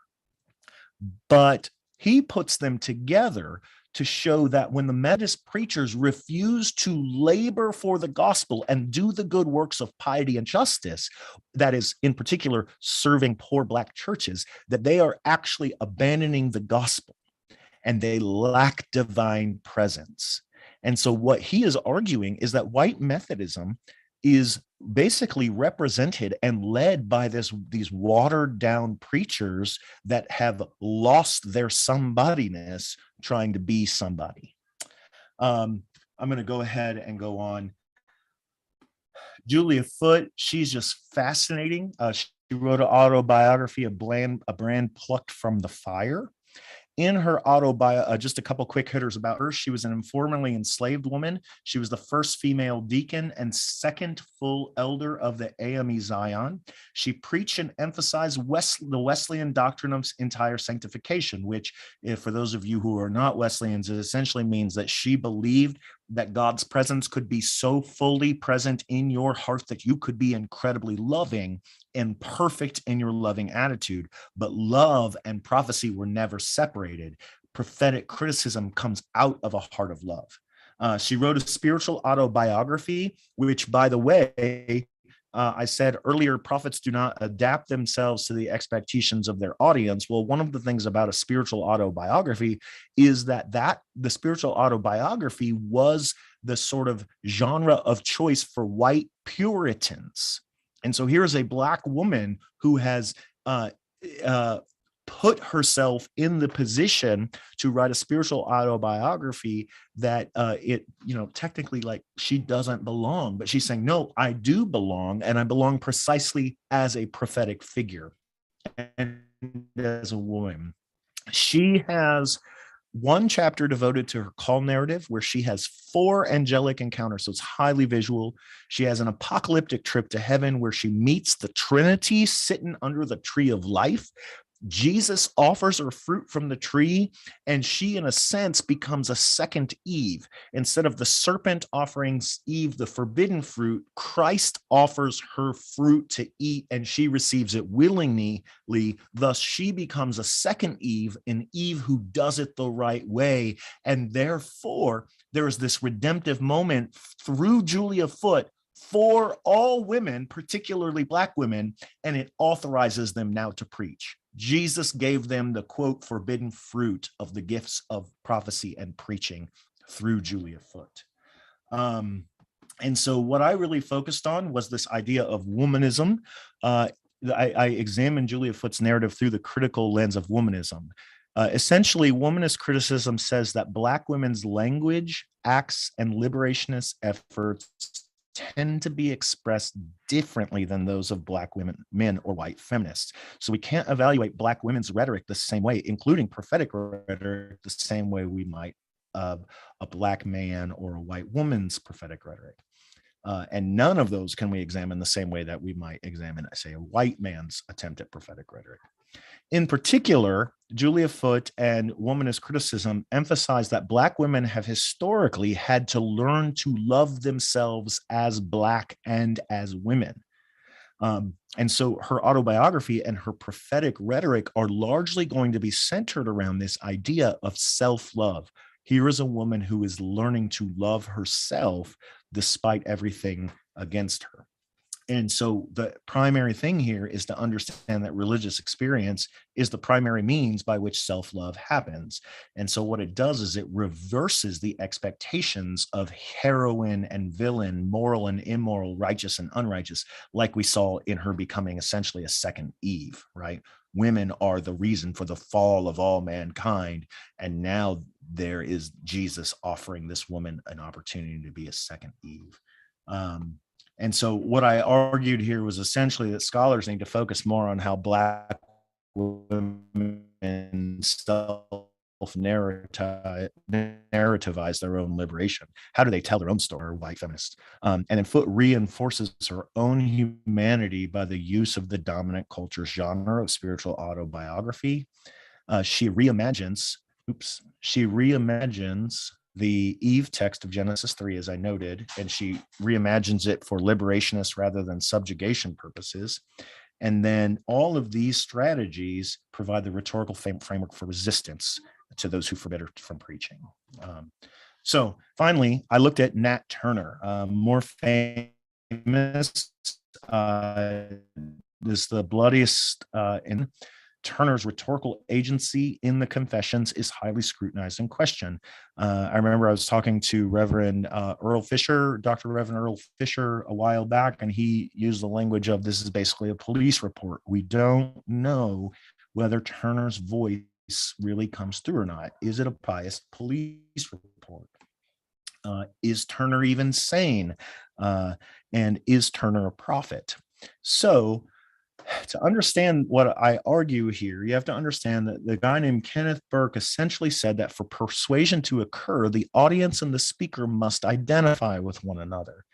but he puts them together to show that when the Methodist preachers refuse to labor for the gospel and do the good works of piety and justice, that is, in particular, serving poor Black churches, that they are actually abandoning the gospel and they lack divine presence. And so what he is arguing is that white Methodism is basically represented and led by these watered down preachers that have lost their somebodyness trying to be somebody. I'm going to go ahead and go on. Julia Foote, she's just fascinating. She wrote an autobiography, A Brand Plucked from the Fire. In her autobiography, just a couple quick hitters about her. She was an formerly enslaved woman. She was the first female deacon and second full elder of the AME Zion. She preached and emphasized the Wesleyan doctrine of entire sanctification, which, if for those of you who are not Wesleyans, it essentially means that she believed that God's presence could be so fully present in your heart that you could be incredibly loving and perfect in your loving attitude, but love and prophecy were never separated. Prophetic criticism comes out of a heart of love. She wrote a spiritual autobiography, which, by the way, I said earlier, prophets do not adapt themselves to the expectations of their audience. Well, one of the things about a spiritual autobiography is that the spiritual autobiography was the sort of genre of choice for white Puritans. And so here's a Black woman who has put herself in the position to write a spiritual autobiography that technically, like, she doesn't belong, but she's saying, no, I do belong, and I belong precisely as a prophetic figure and as a woman. She has one chapter devoted to her call narrative where she has 4 angelic encounters. So it's highly visual. She has an apocalyptic trip to heaven where she meets the Trinity sitting under the tree of life. Jesus offers her fruit from the tree, and she, in a sense, becomes a second Eve. Instead of the serpent offering Eve the forbidden fruit, Christ offers her fruit to eat, and she receives it willingly. Thus, she becomes a second Eve, an Eve who does it the right way. And therefore, there is this redemptive moment through Julia Foote for all women, particularly Black women, and it authorizes them now to preach. Jesus gave them the, quote, forbidden fruit of the gifts of prophecy and preaching through Julia Foote. And so what I really focused on was this idea of womanism. I examined Julia Foote's narrative through the critical lens of womanism. Essentially, womanist criticism says that Black women's language, acts, and liberationist efforts tend to be expressed differently than those of Black women, men, or white feminists. So we can't evaluate Black women's rhetoric the same way, including prophetic rhetoric, the same way we might a Black man or a white woman's prophetic rhetoric. And none of those can we examine the same way that we might examine, say, a white man's attempt at prophetic rhetoric. In particular, Julia Foote and womanist criticism emphasize that Black women have historically had to learn to love themselves as Black and as women. And so her autobiography and her prophetic rhetoric are largely going to be centered around this idea of self-love. Here is a woman who is learning to love herself despite everything against her. And so the primary thing here is to understand that religious experience is the primary means by which self-love happens. And so what it does is it reverses the expectations of heroine and villain, moral and immoral, righteous and unrighteous, like we saw in her becoming essentially a second Eve, right? women are the reason for the fall of all mankind. And now there is Jesus offering this woman an opportunity to be a second Eve. And so what I argued here was essentially that scholars need to focus more on how Black women self-narrativize their own liberation. How do they tell their own story, white feminists? And then Foote reinforces her own humanity by the use of the dominant culture genre of spiritual autobiography. She reimagines the Eve text of Genesis 3, as I noted, and she reimagines it for liberationist rather than subjugation purposes. And then all of these strategies provide the rhetorical framework for resistance to those who forbid her from preaching. So finally, I looked at Nat Turner, more famous, is the bloodiest in Turner's rhetorical agency in the Confessions is highly scrutinized and questioned. I remember I was talking to Reverend Earl Fisher, Dr. Reverend Earl Fisher, a while back, and he used the language of this is basically a police report. We don't know whether Turner's voice really comes through or not. Is it a biased police report? Is Turner even sane? And is Turner a prophet? So, to understand what I argue here, you have to understand that the guy named Kenneth Burke essentially said that for persuasion to occur, the audience and the speaker must identify with one another.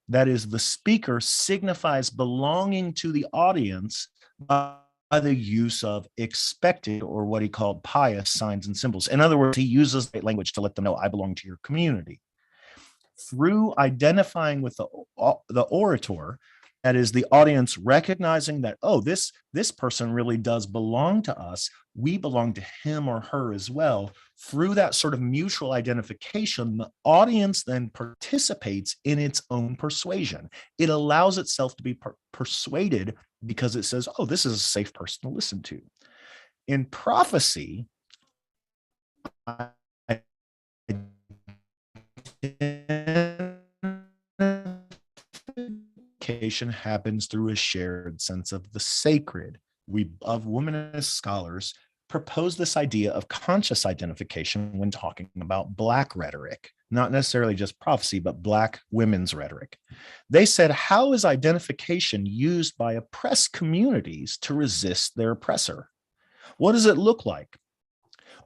That is, the speaker signifies belonging to the audience by the use of expected, or what he called pious, signs and symbols. In other words, he uses the language to let them know, I belong to your community. Through identifying with the orator, that is, the audience recognizing that, oh, this person really does belong to us. We belong to him or her as well. Through that sort of mutual identification, the audience then participates in its own persuasion. It allows itself to be persuaded because it says, oh, this is a safe person to listen to. In prophecy, happens through a shared sense of the sacred. We, of womanist scholars, propose this idea of conscious identification when talking about Black rhetoric, not necessarily just prophecy, but Black women's rhetoric. They said, how is identification used by oppressed communities to resist their oppressor? What does it look like?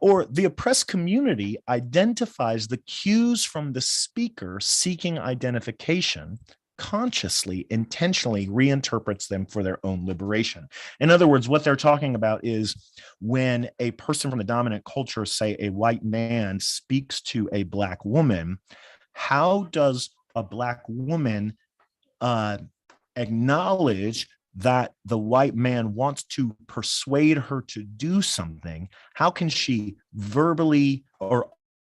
Or the oppressed community identifies the cues from the speaker seeking identification, consciously, intentionally reinterprets them for their own liberation. In other words, what they're talking about is when a person from the dominant culture, say a white man, speaks to a Black woman, how does a Black woman acknowledge that the white man wants to persuade her to do something? How can she verbally or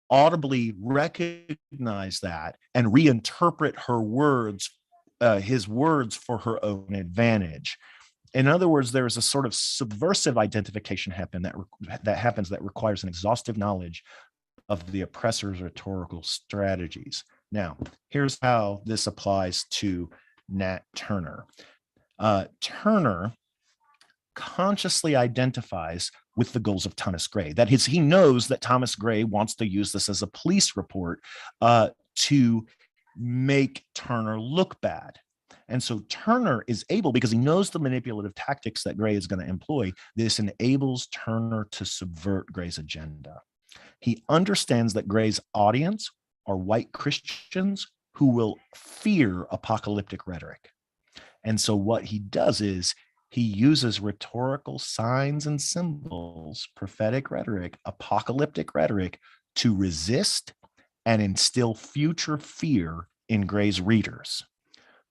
audibly recognize that and reinterpret her words, his words, for her own advantage? In other words, there is a sort of subversive identification that happens that requires an exhaustive knowledge of the oppressor's rhetorical strategies. Now, here's how this applies to Nat Turner. Turner consciously identifies with the goals of Thomas Gray. That is, he knows that Thomas Gray wants to use this as a police report to make Turner look bad. And so Turner is able, because he knows the manipulative tactics that Gray is going to employ, this enables Turner to subvert Gray's agenda. He understands that Gray's audience are white Christians who will fear apocalyptic rhetoric. And so what he does is he uses rhetorical signs and symbols, prophetic rhetoric, apocalyptic rhetoric, to resist and instill future fear in Gray's readers.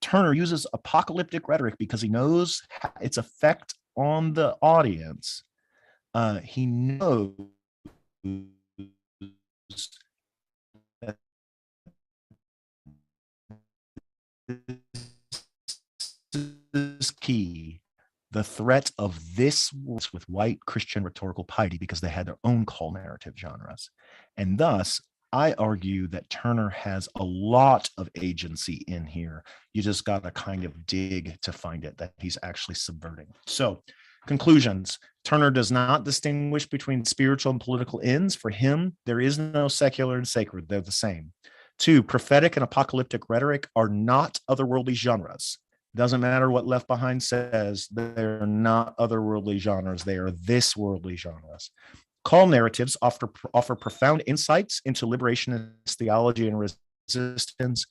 Turner uses apocalyptic rhetoric because he knows its effect on the audience. He knows that this is key. The threat of this was with white Christian rhetorical piety because they had their own call narrative genres. And thus, I argue that Turner has a lot of agency in here. You just got to kind of dig to find it, that he's actually subverting. So Conclusions. Turner does not distinguish between spiritual and political ends. For him, there is no secular and sacred. They're the same. 2, prophetic and apocalyptic rhetoric are not otherworldly genres. Doesn't matter what Left Behind says, they're not otherworldly genres. They are this worldly genres. Call narratives offer profound insights into liberationist theology and resistance.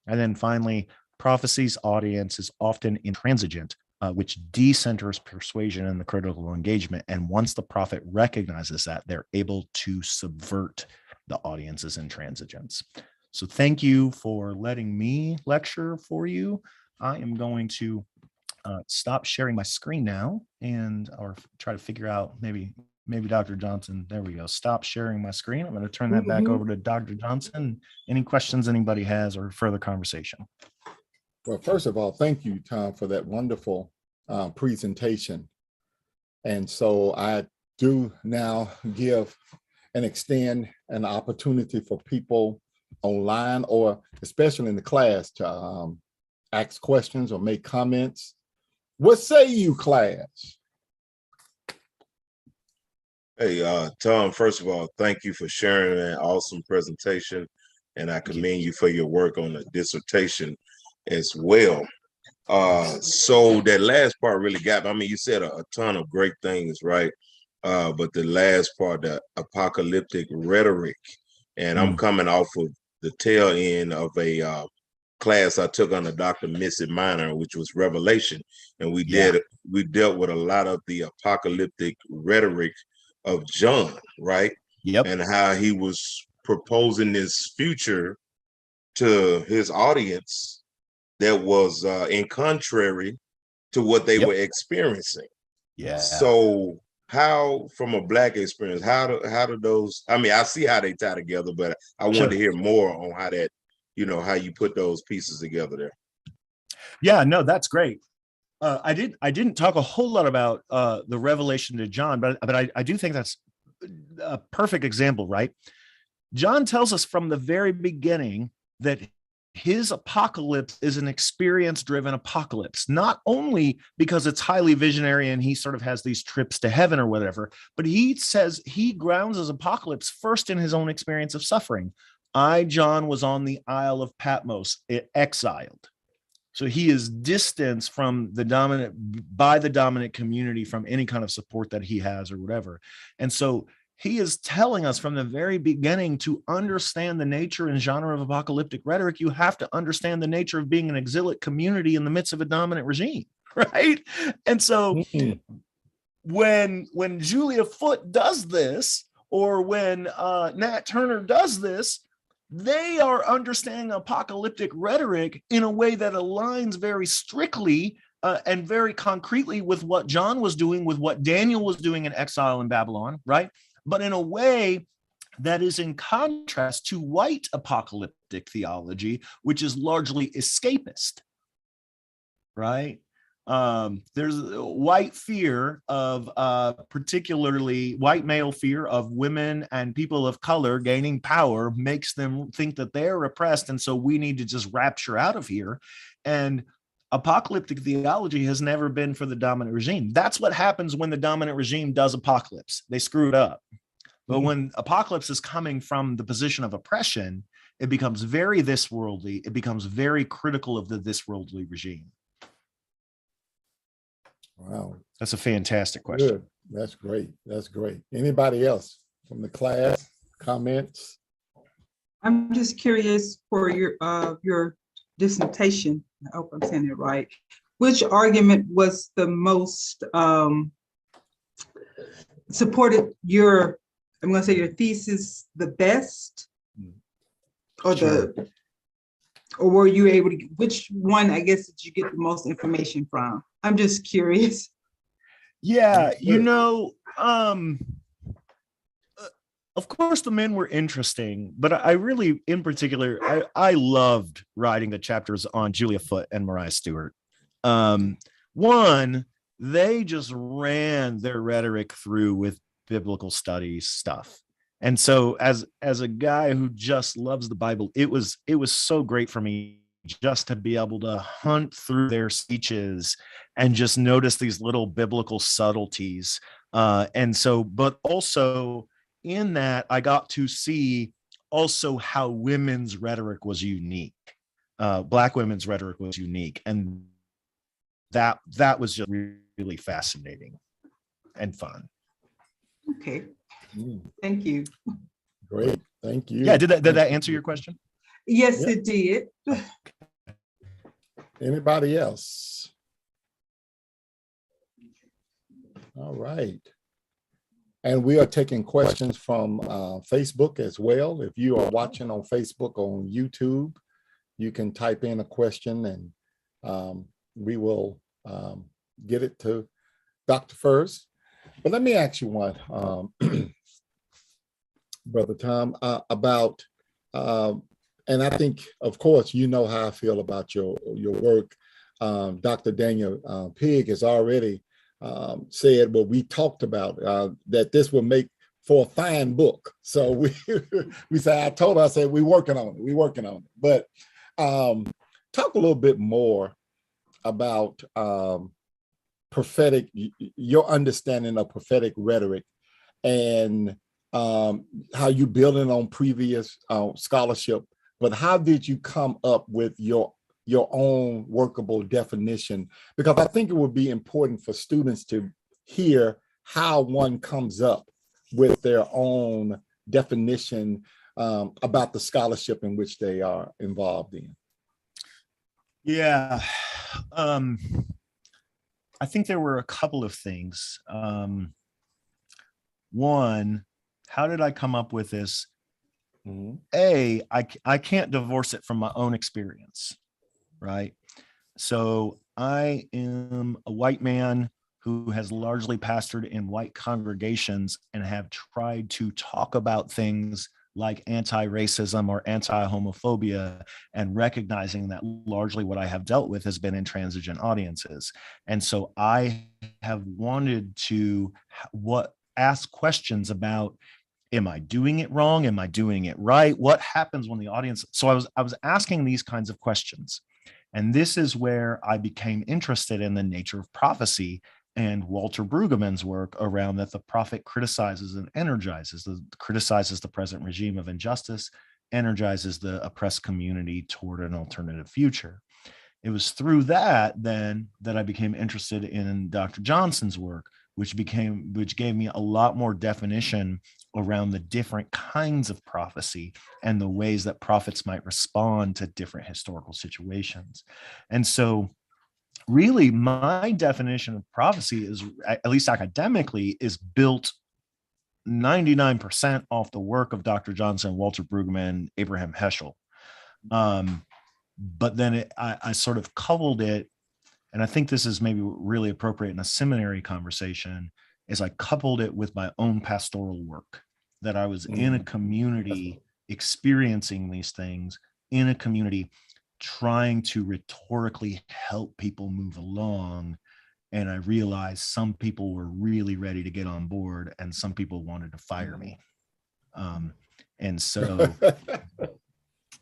And then finally, prophecy's audience is often intransigent, which decenters persuasion and the critical engagement. And once the prophet recognizes that, they're able to subvert the audience's intransigence. So thank you for letting me lecture for you. I am going to stop sharing my screen now or try to figure out maybe Dr. Johnson. There we go. Stop sharing my screen. I'm going to turn that back over to Dr. Johnson. Any questions anybody has or further conversation? Well, first of all, thank you, Tom, for that wonderful presentation. And so I do now give and extend an opportunity for people online or especially in the class to ask questions or make comments. What say you, class? Hey, Tom, first of all, thank you for sharing an awesome presentation. And I commend you for your work on the dissertation as well. So that last part really got me. I mean, you said a ton of great things, right? But the last part, the apocalyptic rhetoric, and I'm coming off of the tail end of a class I took under Dr. Missy Minor, which was Revelation, and we dealt with a lot of the apocalyptic rhetoric of John, right? Yep. And how he was proposing this future to his audience that was in contrary to what they were experiencing. Yeah. So how, from a Black experience, how do those, I mean, I see how they tie together, but I wanted to hear more on how that, how you put those pieces together there. Yeah, no, that's great. I didn't talk a whole lot about the revelation to John, but I do think that's a perfect example, right? John tells us from the very beginning that his apocalypse is an experience-driven apocalypse, not only because it's highly visionary and he sort of has these trips to heaven or whatever, but he says he grounds his apocalypse first in his own experience of suffering. I, John, was on the Isle of Patmos, exiled. So he is distanced from the dominant community, from any kind of support that he has or whatever. And so he is telling us from the very beginning, to understand the nature and genre of apocalyptic rhetoric, you have to understand the nature of being an exilic community in the midst of a dominant regime, right? And so when Julia Foote does this, or when Nat Turner does this, they are understanding apocalyptic rhetoric in a way that aligns very strictly and very concretely with what John was doing, with what Daniel was doing in exile in Babylon, right? But in a way that is in contrast to white apocalyptic theology, which is largely escapist, right? There's white fear of, particularly white male fear of women and people of color gaining power makes them think that they're oppressed. And so we need to just rapture out of here. And apocalyptic theology has never been for the dominant regime. That's what happens when the dominant regime does apocalypse. They screw it up. But when apocalypse is coming from the position of oppression, it becomes very this worldly. It becomes very critical of the this worldly regime. Wow. That's a fantastic question. Good. That's great. That's great. Anybody else from the class? Comments? I'm just curious for your dissertation. I hope I'm saying it right. Which argument was the most supported your, I'm going to say your thesis the best, or or were you able to, which one, I guess, did you get the most information from? I'm just curious. Yeah, of course the men were interesting, but I really, in particular, I loved writing the chapters on Julia Foote and Mariah Stewart. One, they just ran their rhetoric through with biblical studies stuff. And so as a guy who just loves the Bible, it was so great for me just to be able to hunt through their speeches and just notice these little biblical subtleties. And so, but also in that, I got to see also how women's rhetoric was unique. Black women's rhetoric was unique. And that was just really fascinating and fun. Okay, Mm, thank you. great, thank you. Yeah, did that answer your question? Yes, Yeah. it did. Anybody else? All right. And we are taking questions from Facebook as well. If you are watching on Facebook, on YouTube, you can type in a question and we will get it to Dr. Fuerst. But let me ask you one, Brother Tom, about, and I think, of course, you know how I feel about your work. Dr. Daniel Pigg has already said what we talked about, that this will make for a fine book. So we said, I said, we're working on it. But talk a little bit more about prophetic, your understanding of prophetic rhetoric, and how you building on previous scholarship, but how did you come up with your own workable definition? Because I think it would be important for students to hear how one comes up with their own definition about the scholarship in which they are involved in. Yeah. I think there were a couple of things. One, how did I come up with this? I can't divorce it from my own experience, right? So I am a white man who has largely pastored in white congregations and have tried to talk about things like anti-racism or anti-homophobia, and recognizing that largely what I have dealt with has been intransigent audiences. And so I have wanted to ask questions about, am I doing it wrong? Am I doing it right? What happens when the audience? So I was asking these kinds of questions. And this is where I became interested in the nature of prophecy and Walter Brueggemann's work around that the prophet criticizes and energizes, criticizes the present regime of injustice, energizes the oppressed community toward an alternative future. It was through that then that I became interested in Dr. Johnson's work, which gave me a lot more definition around the different kinds of prophecy and the ways that prophets might respond to different historical situations. And so really my definition of prophecy is, at least academically, is built 99% off the work of Dr. Johnson, Walter Brueggemann, Abraham Heschel. But then I sort of coupled it, and I think this is maybe really appropriate in a seminary conversation, is I coupled it with my own pastoral work, that I was in a community experiencing these things, in a community trying to rhetorically help people move along. And I realized some people were really ready to get on board and some people wanted to fire me. And so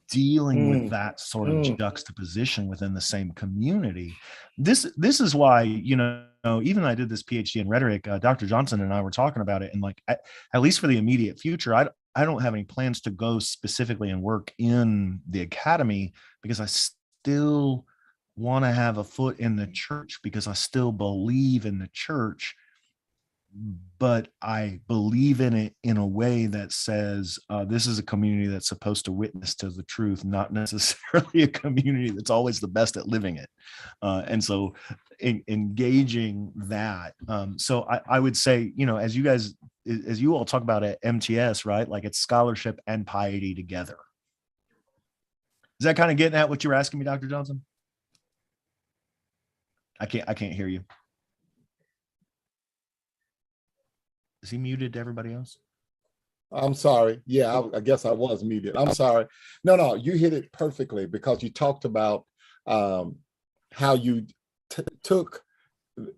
dealing with that sort of juxtaposition within the same community, this is why, even I did this PhD in rhetoric, Dr. Johnson and I were talking about it, and like, at least for the immediate future, I don't have any plans to go specifically and work in the academy, because I still want to have a foot in the church, because I still believe in the church, but I believe in it in a way that says this is a community that's supposed to witness to the truth, not necessarily a community that's always the best at living it. And so engaging that. So I would say, as you all talk about at MTS, right? Like, it's scholarship and piety together. Is that kind of getting at what you were asking me, Dr. Johnson? I can't hear you. Is he muted to everybody else? I'm sorry. Yeah, I guess I was muted. I'm sorry. No, you hit it perfectly, because you talked about how you took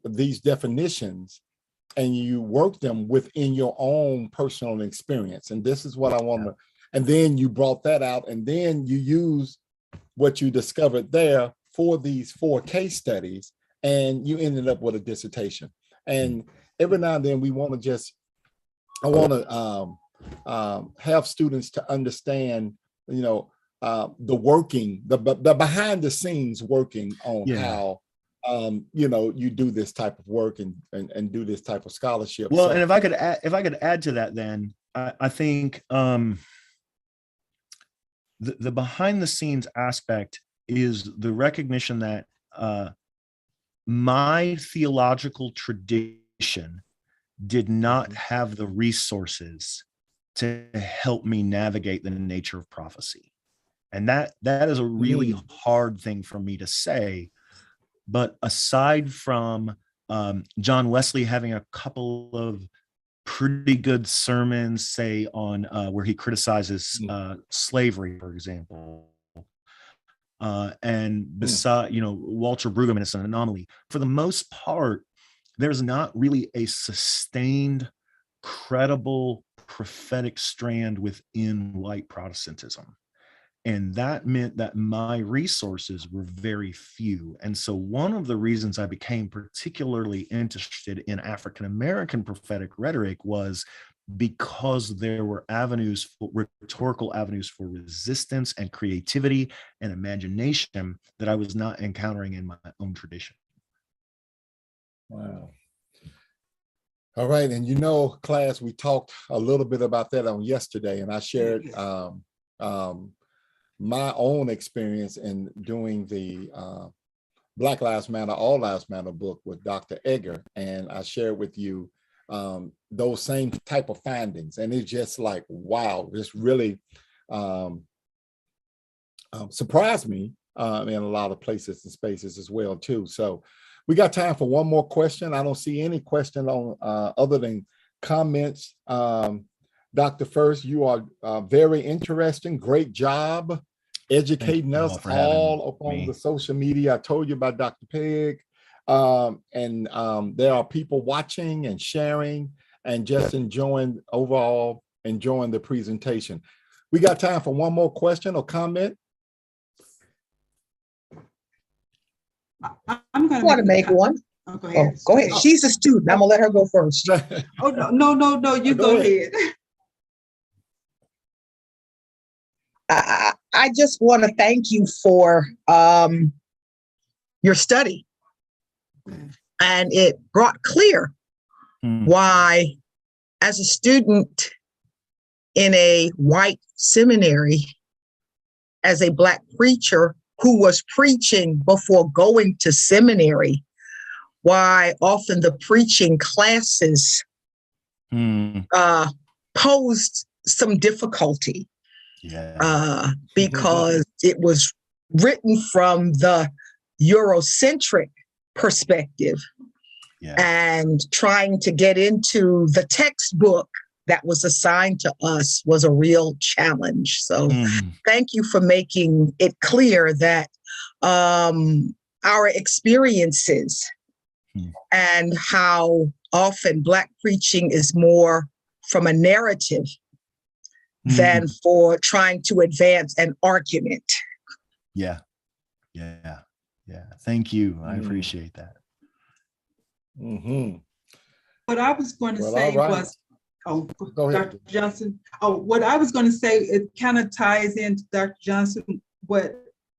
these definitions and you worked them within your own personal experience. And this is what I want to, and then you brought that out, and then you use what you discovered there for these 4 case studies, and you ended up with a dissertation. And every now and then I want to have students to understand, the working, the behind the scenes working on how, you do this type of work and do this type of scholarship. Well, and if I could add to that, then I think the behind the scenes aspect is the recognition that my theological tradition did not have the resources to help me navigate the nature of prophecy. And that is a really hard thing for me to say. But aside from John Wesley having a couple of pretty good sermons, say on where he criticizes slavery, for example, and beside, Walter Brueggemann is an anomaly. For the most part, there's not really a sustained, credible prophetic strand within white Protestantism. And that meant that my resources were very few. And so one of the reasons I became particularly interested in African-American prophetic rhetoric was because there were rhetorical avenues for resistance and creativity and imagination that I was not encountering in my own tradition. Wow. All right. And class, we talked a little bit about that on yesterday, and I shared my own experience in doing the Black Lives Matter, All Lives Matter book with Dr. Egger. And I shared with you those same type of findings. And it's just like, wow, this really surprised me in a lot of places and spaces as well, too. So we got time for one more question. I don't see any question on other than comments. Dr. Fuerst, you are very interesting. Great job educating us all up on the social media. I told you about Dr. Peg. And there are people watching and sharing and just enjoying the presentation. We got time for one more question or comment. I'm going to make one. Oh, go ahead. Go ahead. She's a student. I'm going to let her go first. Oh, no. You go ahead. I just want to thank you for your study. And it brought clear why, as a student in a white seminary, as a Black preacher who was preaching before going to seminary, why often the preaching classes posed some difficulty. Because it was written from the Eurocentric perspective and trying to get into the textbook that was assigned to us was a real challenge. So thank you for making it clear that our experiences and how often Black preaching is more from a narrative than for trying to advance an argument. Yeah. Thank you. I appreciate that. What I was going to say was, go ahead, Dr. Johnson. What I was going to say, it kind of ties into Dr. Johnson, what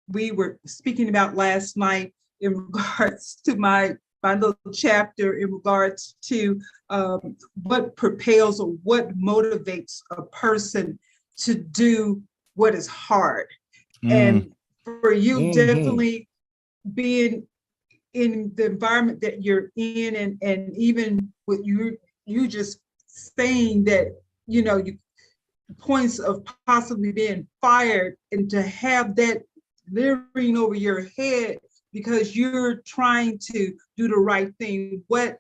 we were speaking about last night in regards to my little chapter in regards to what propels or what motivates a person to do what is hard. And for you, definitely being in the environment that you're in, and even with you just saying that, you points of possibly being fired, and to have that living over your head because you're trying to do the right thing. What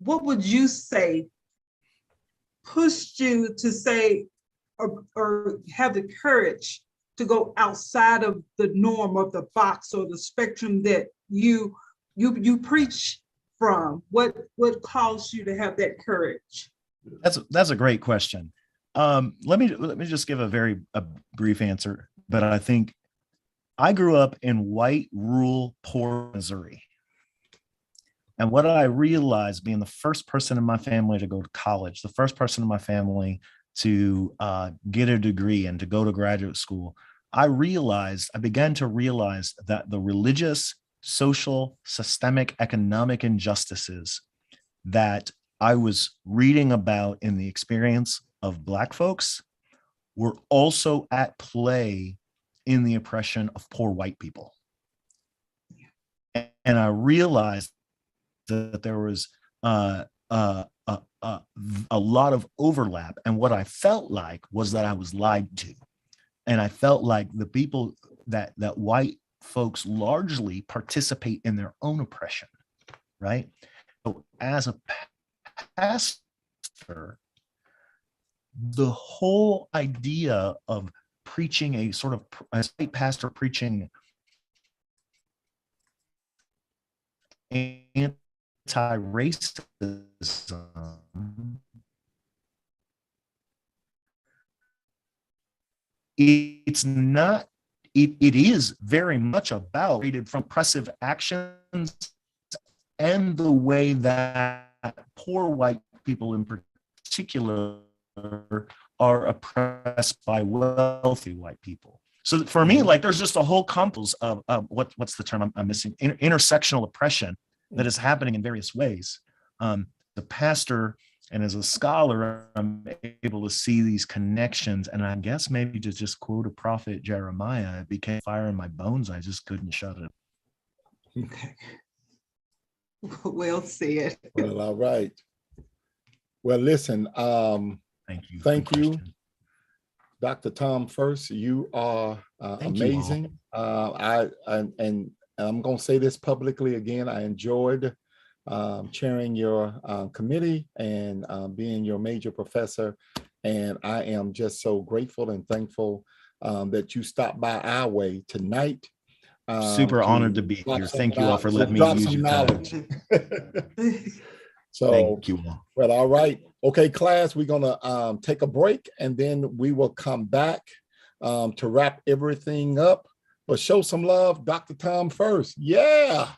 would you say pushed you to say or have the courage to go outside of the norm of the box or the spectrum that you preach from? What caused you to have that courage? That's a great question. Let me just give a brief answer. but I think I grew up in white, rural, poor Missouri. And what I realized, being the first person in my family to go to college, the first person in my family to get a degree and to go to graduate school, I began to realize that the religious, social, systemic, economic injustices that I was reading about in the experience of Black folks were also at play in the oppression of poor white people. And I realized that there was a lot of overlap. And what I felt like was that I was lied to. And I felt like the people that white folks largely participate in their own oppression, right? So as a pastor, the whole idea of preaching a sort of a white pastor preaching anti-racism it's not it is very much about from oppressive actions and the way that poor white people in particular are oppressed by wealthy white people. So for me, like there's just a whole complex of what's the term I'm missing? Intersectional oppression that is happening in various ways. The pastor and as a scholar, I'm able to see these connections. And I guess maybe to just quote a prophet Jeremiah, it became fire in my bones. I just couldn't shut it. Okay. Well said. Well, all right. Well, listen, thank you, Dr. Tom Fuerst. You are amazing. And I'm going to say this publicly again. I enjoyed chairing your committee and being your major professor. And I am just so grateful and thankful that you stopped by our way tonight. Super honored to be here. Thank you all for letting me use your knowledge. So, thank you all. Well, all right. Okay, class, we're going to take a break and then we will come back to wrap everything up. But show some love, Dr. Tom Fuerst. Yeah.